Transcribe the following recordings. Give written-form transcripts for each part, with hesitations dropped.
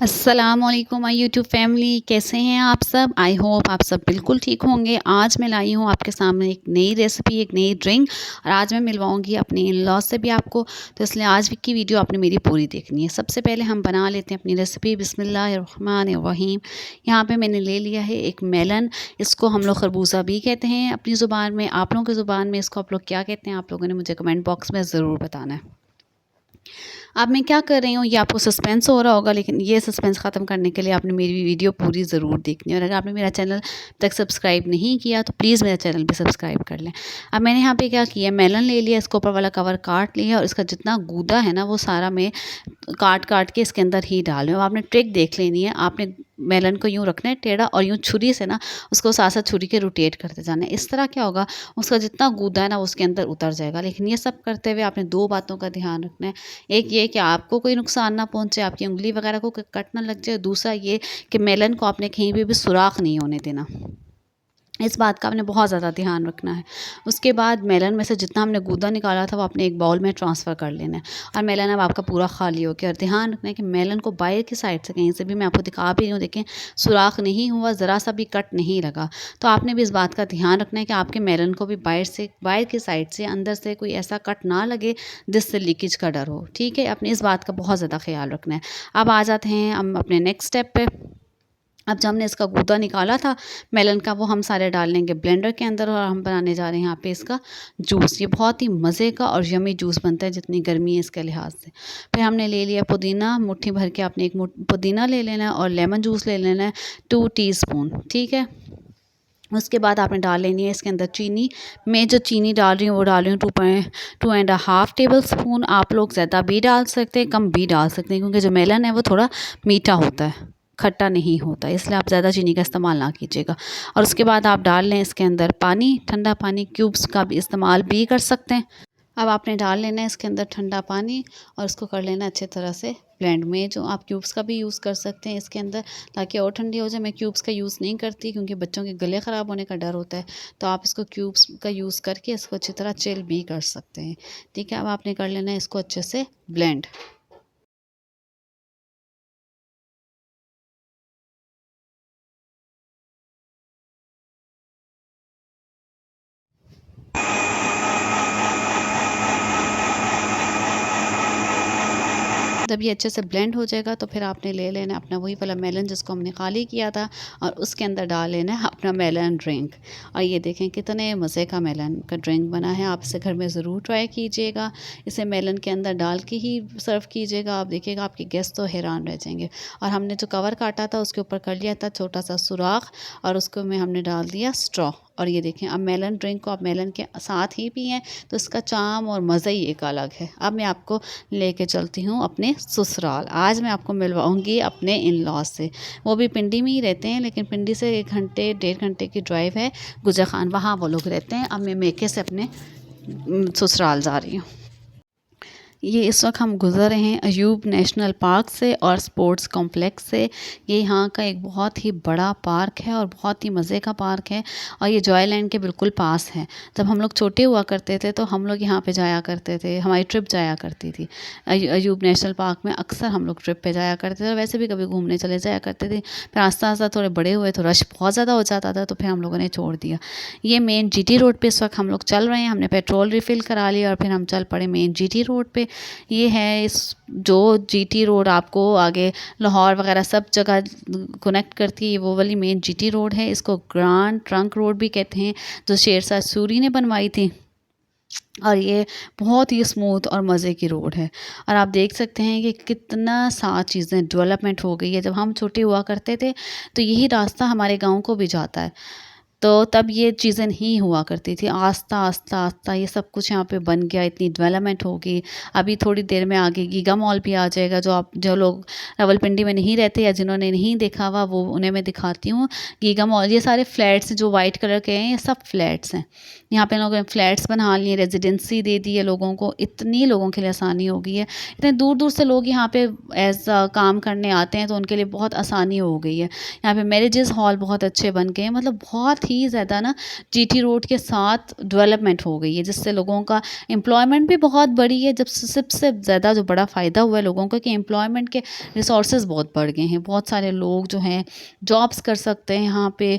अस्सलामुअलैकुम my YouTube family, कैसे हैं आप सब। आई होप आप सब बिल्कुल ठीक होंगे। आज मैं लाई हूँ आपके सामने एक नई रेसिपी, एक नई ड्रिंक, और आज मैं मिलवाऊंगी अपने इन लॉ से भी आपको। तो इसलिए आज की वीडियो आपने मेरी पूरी देखनी है। सबसे पहले हम बना लेते हैं अपनी रेसिपी। बिस्मिल्लाहिर्रहमानिर्रहीम। यहाँ पे मैंने ले लिया है एक मेलन। इसको हम लोग खरबूजा भी कहते हैं अपनी ज़ुबान में। आप लोगों की ज़ुबान में इसको आप लोग क्या कहते हैं, आप लोगों ने मुझे कमेंट बॉक्स में ज़रूर बताना है। अब मैं क्या कर रही हूँ, ये आपको सस्पेंस हो रहा होगा, लेकिन ये सस्पेंस ख़त्म करने के लिए आपने मेरी वीडियो पूरी ज़रूर देखनी है। और अगर आपने मेरा चैनल तक सब्सक्राइब नहीं किया तो प्लीज़ मेरा चैनल भी सब्सक्राइब कर लें। अब मैंने यहाँ पे क्या किया, मेलन ले लिया, इसको ऊपर वाला कवर काट लिया और इसका जितना गूदा है ना वो सारा मैं काट काट के इसके अंदर ही डाल रही हूँ। अब आपने ट्रिक देख लेनी है। आपने मेलन को यूँ रखना है टेढ़ा और यूँ छुरी से ना उसको साथ साथ छुरी के रोटेट करते जाना है। इस तरह क्या होगा, उसका जितना गूदा है ना उसके अंदर उतर जाएगा। लेकिन ये सब करते हुए आपने दो बातों का ध्यान रखना है। एक ये कि आपको कोई नुकसान ना पहुंचे, आपकी उंगली वगैरह को कट ना लग जाए। दूसरा ये कि मेलन को आपने कहीं भी सुराख नहीं होने देना। इस बात का आपने बहुत ज़्यादा ध्यान रखना है। उसके बाद मेलन में से जितना हमने गूदा निकाला था वो अपने एक बाउल में ट्रांसफ़र कर लेना है। और मेलन अब आपका पूरा खाली हो गया। और ध्यान रखना है कि मेलन को बाहर की साइड से कहीं से भी, मैं आपको दिखा भी रही हूँ, देखें सुराख नहीं हुआ, ज़रा सा भी कट नहीं लगा। तो आपने भी इस बात का ध्यान रखना है कि आपके मेलन को भी बाहर की साइड से, अंदर से कोई ऐसा कट ना लगे जिससे लीकेज का डर हो। ठीक है, अपने इस बात का बहुत ज़्यादा ख्याल रखना है। अब आ जाते हैं हम अपने नेक्स्ट स्टेप पे। अब जो हमने इसका गूदा निकाला था मेलन का, वो हम सारे डाल लेंगे ब्लेंडर के अंदर। और हम बनाने जा रहे हैं यहाँ पे इसका जूस। ये बहुत ही मज़े का और यमी जूस बनता है जितनी गर्मी है इसके लिहाज से। फिर हमने ले लिया पुदीना, मुट्ठी भर के आपने एक पुदीना ले लेना है। और लेमन जूस ले लेना है 2 टीस्पून। ठीक है, उसके बाद आपने डाल लेनी है इसके अंदर चीनी। मैं जो चीनी डाल रही हूँ वो डाल रही हूँ 2.5 टेबल स्पून। आप लोग ज़्यादा भी डाल सकते हैं, कम भी डाल सकते हैं, क्योंकि जो मेलन है वो थोड़ा मीठा होता है, खट्टा नहीं होता, इसलिए आप ज़्यादा चीनी का इस्तेमाल ना कीजिएगा। और उसके बाद आप डाल लें इसके अंदर पानी, ठंडा पानी, क्यूब्स का भी इस्तेमाल भी कर सकते हैं। अब आपने डाल लेना है इसके अंदर ठंडा पानी और इसको कर लेना अच्छे तरह से ब्लेंड। में जो आप क्यूब्स का भी यूज़ कर सकते हैं इसके अंदर, ताकि और ठंडी हो जाए। मैं क्यूब्स का यूज़ नहीं करती क्योंकि बच्चों के गले ख़राब होने का डर होता है। तो आप इसको क्यूब्स का यूज़ करके इसको अच्छी तरह चिल भी कर सकते हैं। ठीक है, अब आपने कर लेना है इसको अच्छे से ब्लेंड। जब ये अच्छे से ब्लेंड हो जाएगा तो फिर आपने ले लेना अपना वही वाला मेलन जिसको हमने खाली किया था, और उसके अंदर डाल लेना है अपना मेलन ड्रिंक। और ये देखें कितने मज़े का मेलन का ड्रिंक बना है। आप इसे घर में ज़रूर ट्राई कीजिएगा। इसे मेलन के अंदर डाल के ही सर्व कीजिएगा। आप देखिएगा आपके गेस्ट तो हैरान रह जाएंगे। और हमने जो कवर काटा था उसके ऊपर कर लिया था छोटा सा सुराख, और उसको में हमने डाल दिया स्ट्रॉ। और ये देखें, अब मेलन ड्रिंक को आप मेलन के साथ ही पिएँ तो इसका चाम और मज़ा ही एक अलग है। अब मैं आपको लेके चलती हूँ अपने ससुराल। आज मैं आपको मिलवाऊंगी अपने इन लॉ से। वो भी पिंडी में ही रहते हैं, लेकिन पिंडी से 1 घंटे 1.5 घंटे की ड्राइव है गुजर खान, वहाँ वो लोग रहते हैं। अब मैं मेके से अपने ससुराल जा रही हूँ। ये इस वक्त हम गुज़र रहे हैं अयूब नेशनल पार्क से और स्पोर्ट्स कॉम्प्लेक्स से। ये यहाँ का एक बहुत ही बड़ा पार्क है और बहुत ही मज़े का पार्क है। और ये जॉयलैंड के बिल्कुल पास है। जब हम लोग छोटे हुआ करते थे तो हम लोग यहाँ पे जाया करते थे, हमारी ट्रिप जाया करती थी। अयूब नेशनल पार्क में अक्सर हम लोग ट्रिप पे जाया करते थे, और वैसे भी कभी घूमने चले जाया करते थे। फिर आस्ता आस्ता थोड़े बड़े हुए तो रश बहुत ज़्यादा हो जाता था, तो फिर हम लोगों ने छोड़ दिया। ये मेन GT रोड पे इस वक्त हम लोग चल रहे हैं। हमने पेट्रोल रिफ़िल करा लिया और फिर हम चल पड़े मेन GT रोड पे। ये है इस जो GT रोड आपको आगे लाहौर वगैरह सब जगह कनेक्ट करती है, ये वो वाली मेन GT रोड है। इसको ग्रांड ट्रंक रोड भी कहते हैं, जो शेरशाह सूरी ने बनवाई थी। और ये बहुत ही स्मूथ और मज़े की रोड है। और आप देख सकते हैं कि कितना सा चीज़ें डेवलपमेंट हो गई है। जब हम छोटे हुआ करते थे तो यही रास्ता हमारे गांव को भी जाता है, तो तब ये चीज़ें नहीं हुआ करती थी। आस्ता आस्ता आस्ता ये सब कुछ यहाँ पे बन गया, इतनी डेवलपमेंट होगी। अभी थोड़ी देर में आगे गीगा मॉल भी आ जाएगा। जो लोग रावलपिंडी में नहीं रहते या जिन्होंने नहीं देखा हुआ वो उन्हें मैं दिखाती हूँ। गीगा मॉल, ये सारे फ्लैट्स जो वाइट कलर के हैं ये सब फ्लैट्स हैं। यहाँ पे लोगों ने फ्लैट्स बना लिए, रेजिडेंसी दे दी है लोगों को। इतनी लोगों के लिए आसानी हो गई है। इतने दूर दूर से लोग यहाँ पे एज काम करने आते हैं, तो उनके लिए बहुत आसानी हो गई है। यहाँ पे मैरिजेस हॉल बहुत अच्छे बन गए हैं। मतलब बहुत ही ज़्यादा ना जीटी रोड के साथ डेवलपमेंट हो गई है, जिससे लोगों का एम्प्लॉयमेंट भी बहुत बढ़ी है। जब सबसे ज़्यादा जो बड़ा फ़ायदा हुआ है लोगों को कि एम्प्लॉयमेंट के रिसोर्सेज बहुत बढ़ गए हैं। बहुत सारे लोग जो हैं जॉब्स कर सकते हैं यहाँ पे।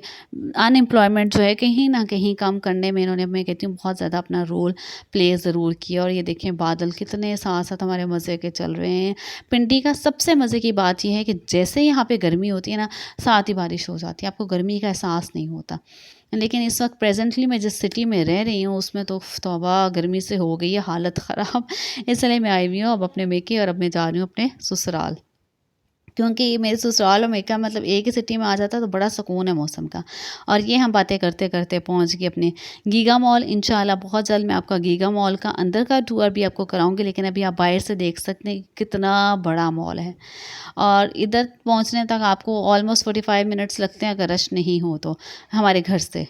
अनएम्प्लॉयमेंट जो है कहीं ना कहीं कम करने में इन्होंने, मैं कहती हूँ, बहुत ज़्यादा अपना रोल प्ले ज़रूर किया। और ये देखें बादल कितने साथ साथ हमारे मज़े के चल रहे हैं। पिंडी का सबसे मज़े की बात यह है कि जैसे यहाँ पे गर्मी होती है ना, साथ ही बारिश हो जाती है, आपको गर्मी का एहसास नहीं होता। लेकिन इस वक्त प्रेजेंटली मैं जिस सिटी में रह रही हूँ उसमें तो तौबा गर्मी से हो गई है हालत ख़राब। इसलिए मैं आई हुई हूँ अब अपने मेके, और अब मैं जा रही हूँ अपने ससुराल, क्योंकि मेरे ससुराल और मेका मतलब एक ही सिटी में आ जाता है तो बड़ा सुकून है मौसम का। और ये हम बातें करते करते पहुंच गए अपने गीगा मॉल। इंशाल्लाह बहुत जल्द मैं आपका गीगा मॉल का अंदर का टूर भी आपको कराऊंगी, लेकिन अभी आप बाहर से देख सकते हैं कितना बड़ा मॉल है। और इधर पहुंचने तक आपको ऑलमोस्ट 45 मिनट्स लगते हैं अगर रश नहीं हो तो, हमारे घर से,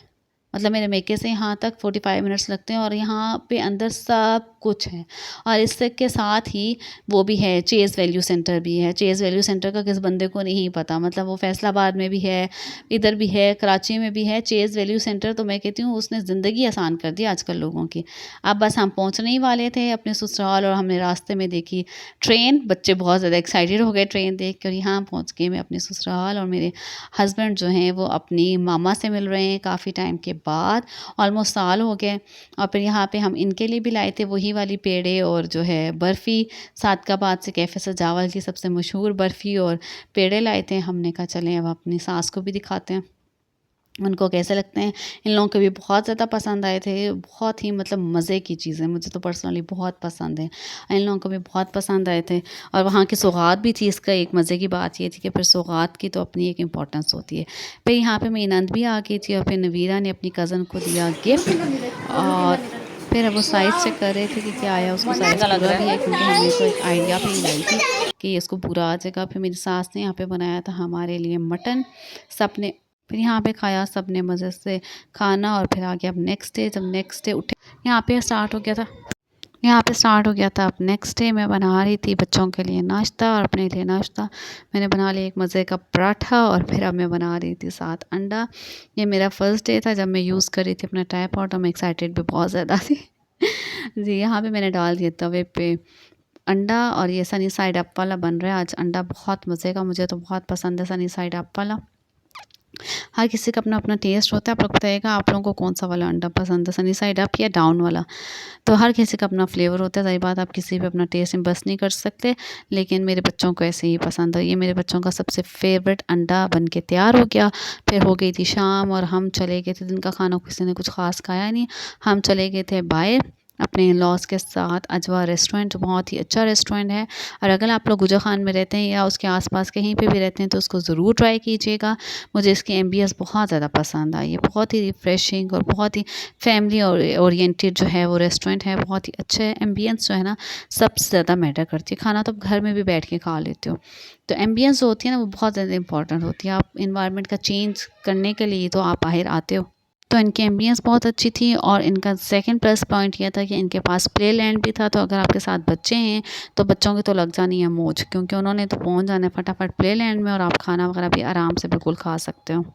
मतलब मेरे मेके से यहाँ तक 45 मिनट्स लगते हैं। और यहाँ पे अंदर सब कुछ है। और इससे के साथ ही वो भी है, चेज़ वैल्यू सेंटर भी है। चेज़ वैल्यू सेंटर का किस बंदे को नहीं पता, मतलब वो फैसलाबाद में भी है, इधर भी है, कराची में भी है चेज़ वैल्यू सेंटर। तो मैं कहती हूँ उसने ज़िंदगी आसान कर दी आजकल लोगों की। अब बस हम पहुँचने ही वाले थे अपने ससुराल, और हमने रास्ते में देखी ट्रेन। बच्चे बहुत ज़्यादा एक्साइटेड हो गए ट्रेन देख कर। यहाँ पहुँच गए मैं अपने ससुराल, और मेरे हस्बैंड जो हैं वो अपनी मामा से मिल रहे हैं काफ़ी टाइम के बाद, ऑलमोस्ट साल हो गए। और फिर यहाँ पे हम इनके लिए भी लाए थे वही वाली पेड़े और जो है बर्फ़ी, सादकाबाद से कैफ़े सजावल की सबसे मशहूर बर्फ़ी और पेड़े लाए थे। हमने कहा चलें अब अपनी सास को भी दिखाते हैं उनको कैसे लगते हैं। इन लोगों को भी बहुत ज़्यादा पसंद आए थे, बहुत ही मतलब मज़े की चीज़ें, मुझे तो पर्सनली बहुत पसंद है, इन लोगों को भी बहुत पसंद आए थे। और वहाँ की सौगात भी थी। इसका एक मज़े की बात ये थी कि फिर सौगात की तो अपनी एक इम्पोर्टेंस होती है। फिर यहाँ पे मेरी नंद भी आ गई थी, और फिर नवीरा ने अपनी कज़न को दिया गिफ्ट। और फिर अब वो साइज़ चेक कर रहे थे कि क्या आया, उसको साइज़ पूरा भी है, क्योंकि हमने तो एक आइडिया पे ही लाई थी कि इसको पूरा आ जाएगा। फिर मेरी सास ने यहाँ पे बनाया था हमारे लिए मटन, सबने फिर यहाँ पे खाया सबने मज़े से खाना। और फिर आ गया अब नेक्स्ट डे। जब नेक्स्ट डे उठे यहाँ पे स्टार्ट हो गया था अब नेक्स्ट डे। मैं बना रही थी बच्चों के लिए नाश्ता और अपने लिए नाश्ता। मैंने बना लिया एक मज़े का पराठा, और फिर अब मैं बना रही थी साथ अंडा। ये मेरा फर्स्ट डे था जब मैं यूज़ कर रही थी अपना ट्राइपॉड, और मैं एक्साइटेड भी बहुत ज़्यादा थी। जी, यहाँ पे मैंने डाल दिया तवे पे अंडा, और ये सनी साइड अप वाला बन रहा है आज अंडा, बहुत मज़े का, मुझे तो बहुत पसंद है सनी साइड अप वाला। हर किसी का अपना अपना टेस्ट होता है। आप लोग बताइएगा आप लोगों को कौन सा वाला अंडा पसंद है, सनी साइड अप या डाउन वाला। तो हर किसी का अपना फ्लेवर होता है, सही बात, आप किसी पे अपना टेस्ट बस नहीं कर सकते। लेकिन मेरे बच्चों को ऐसे ही पसंद है। ये मेरे बच्चों का सबसे फेवरेट अंडा बन के तैयार हो गया। फिर हो गई थी शाम, और हम चले गए थे, दिन का खाना किसी ने कुछ खास खाया नहीं, हम चले गए थे बाहर अपने इन-लॉज़ के साथ अजवा रेस्टोरेंट, बहुत ही अच्छा रेस्टोरेंट है। और अगर आप लोग गुजा खान में रहते हैं या उसके आसपास कहीं पे भी रहते हैं तो उसको ज़रूर ट्राई कीजिएगा। मुझे इसकी एम्बियंस बहुत ज़्यादा पसंद आई है, बहुत ही रिफ़्रेशिंग और बहुत ही फैमिली ओरिएंटेड जो है वो रेस्टोरेंट है। बहुत ही अच्छा है, एम्बियंस जो है ना सबसे ज़्यादा मैटर करती है। खाना तो आप घर में भी बैठ के खा लेते हो, तो एम्बियंस जो होती है ना वो बहुत ज़्यादा इंपॉर्टेंट होती है। आप इन्वायरमेंट का चेंज करने के लिए तो आप बाहर आते हो। तो इनकी एम्बियंस बहुत अच्छी थी, और इनका सेकंड प्लस पॉइंट ये था कि इनके पास प्ले लैंड भी था। तो अगर आपके साथ बच्चे हैं तो बच्चों की तो लग जानी है मौज, क्योंकि उन्होंने तो पहुंच जाना है फटाफट प्ले लैंड में, और आप खाना वगैरह भी आराम से बिल्कुल खा सकते हो।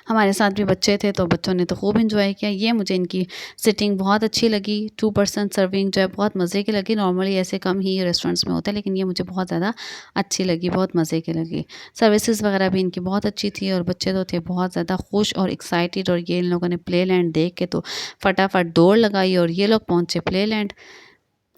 हमारे साथ भी बच्चे थे तो बच्चों ने तो खूब इन्जॉय किया। ये मुझे इनकी सिटिंग बहुत अच्छी लगी। 2% सर्विंग जो है बहुत मज़े की लगी। नॉर्मली ऐसे कम ही रेस्टोरेंट्स में होता है, लेकिन ये मुझे बहुत ज़्यादा अच्छी लगी, बहुत मज़े की लगी। सर्विसेज वगैरह भी इनकी बहुत अच्छी थी, और बच्चे तो थे बहुत ज़्यादा खुश और एक्साइटेड। और ये इन लोगों ने प्ले लैंड देख के तो फटाफट दौड़ लगाई, और ये लोग पहुँचे प्ले लैंड।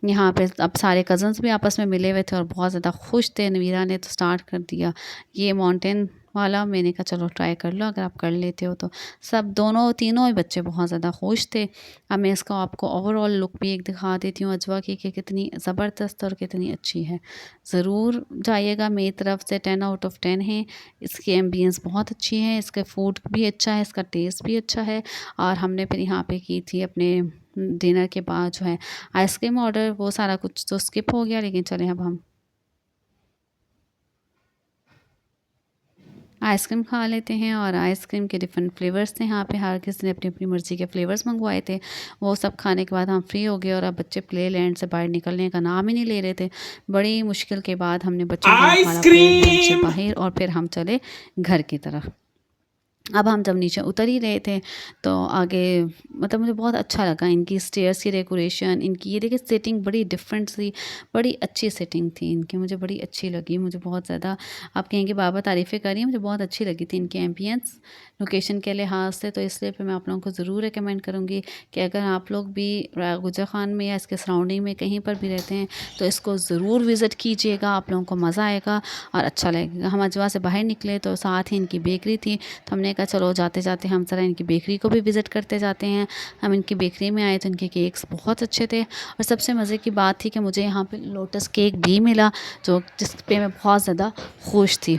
यहाँ पे अब सारे कज़न्स भी आपस में मिले हुए थे और बहुत ज़्यादा खुश थे। नवीरा ने तो स्टार्ट कर दिया ये माउंटेन वाला, मैंने कहा चलो ट्राई कर लो अगर आप कर लेते हो तो। सब दोनों तीनों ही बच्चे बहुत ज़्यादा खुश थे। अब मैं इसका आपको ओवरऑल लुक भी एक दिखा देती हूँ अजवा की कि कितनी ज़बरदस्त और कितनी अच्छी है। ज़रूर जाइएगा, मेरी तरफ से 10 आउट ऑफ 10 है। इसकी एम्बियंस बहुत अच्छी है, इसका फूड भी अच्छा है, इसका टेस्ट भी अच्छा है। और हमने फिर यहाँ पे की थी अपने डिनर के बाद जो है आइसक्रीम ऑर्डर, वो सारा कुछ तो स्किप हो गया, लेकिन चलें अब हम आइसक्रीम खा लेते हैं। और आइसक्रीम के डिफरेंट फ्लेवर्स थे यहाँ पे, हर किसी ने अपनी अपनी मर्ज़ी के फ्लेवर्स मंगवाए थे। वो सब खाने के बाद हम फ्री हो गए, और अब बच्चे प्ले लैंड से बाहर निकलने का नाम ही नहीं ले रहे थे। बड़ी मुश्किल के बाद हमने बच्चों को निकाला प्ले लैंड से बाहर, और फिर हम चले घर की तरफ। अब हम जब नीचे उतर ही रहे थे तो आगे मतलब मुझे बहुत अच्छा लगा इनकी स्टेयर्स की डेकोरेशन, इनकी ये देखिए सेटिंग बड़ी डिफरेंट सी, बड़ी अच्छी सेटिंग थी इनकी, मुझे बड़ी अच्छी लगी, मुझे बहुत ज़्यादा आप कहेंगे बाबा तारीफ़ें कर रही हैं, मुझे बहुत अच्छी लगी थी इनकी एम्बियंस लोकेशन के लिहाज से। तो इसलिए फिर मैं आप लोगों को ज़रूर रिकमेंड करूँगी कि अगर आप लोग भी गुजर खान में या इसके सराउंडिंग में कहीं पर भी रहते हैं तो इसको ज़रूर विज़िट कीजिएगा, आप लोगों को मज़ा आएगा और अच्छा लगेगा। हम अजवा से बाहर निकले तो साथ ही इनकी बेकरी थी, तो हमने कहा चलो जाते जाते हम ज़रा इनकी बेकरी को भी विज़िट करते जाते हैं। हम इनकी बेकरी में आए तो इनके केक्स बहुत अच्छे थे और सबसे मज़े की बात थी कि मुझे यहाँ पे लोटस केक भी मिला, जो जिस पे मैं बहुत ज़्यादा खुश थी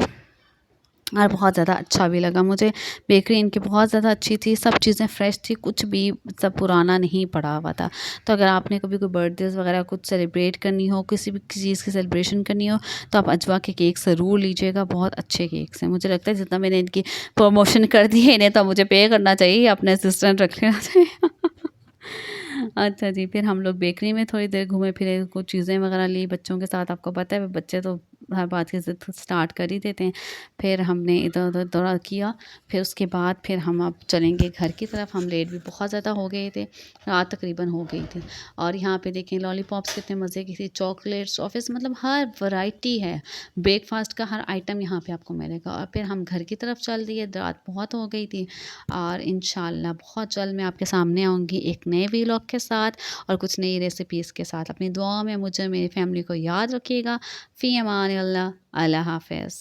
और बहुत ज़्यादा अच्छा भी लगा मुझे। बेकरी इनकी बहुत ज़्यादा अच्छी थी, सब चीज़ें फ्रेश थी, कुछ भी सब पुराना नहीं पड़ा हुआ था। तो अगर आपने कभी कोई बर्थडेज़ वगैरह कुछ सेलिब्रेट करनी हो, किसी भी चीज़ की सेलिब्रेशन करनी हो, तो आप अजवा के केक ज़रूर लीजिएगा, बहुत अच्छे केक्स हैं। मुझे लगता है जितना मैंने इनकी प्रमोशन कर दी है, इन्हें तो मुझे पे करना चाहिए, अपने असिस्टेंट रख लेना चाहिए। अच्छा जी, फिर हम लोग बेकरी में थोड़ी देर घूमे फिरे, कुछ चीज़ें वगैरह ली बच्चों के साथ। आपको पता है बच्चे तो हर बात की ज़िद स्टार्ट कर ही देते हैं। फिर हमने इधर-उधर दौड़ा किया, फिर उसके बाद फिर हम अब चलेंगे घर की तरफ। हम लेट भी बहुत ज़्यादा हो गए थे, रात तकरीबन हो गई थी। और यहाँ पे देखें लॉलीपॉप्स कितने मज़े की थी, चॉकलेट्स, टॉफ़ीज़, मतलब हर वैरायटी है। ब्रेकफ़ास्ट का हर आइटम यहाँ पे आपको मिलेगा। और फिर हम घर की तरफ चल दिए, रात बहुत हो गई थी और इंशाल्लाह बहुत जल्द मैं आपके सामने आऊँगी एक नए व्लॉग के साथ और कुछ नई रेसिपीज़ के साथ। अपनी दुआओं में मुझे, मेरी फैमिली को याद रखिएगा। फ़ी अमान अल्लाह, अल्लाह हाफ़िज़।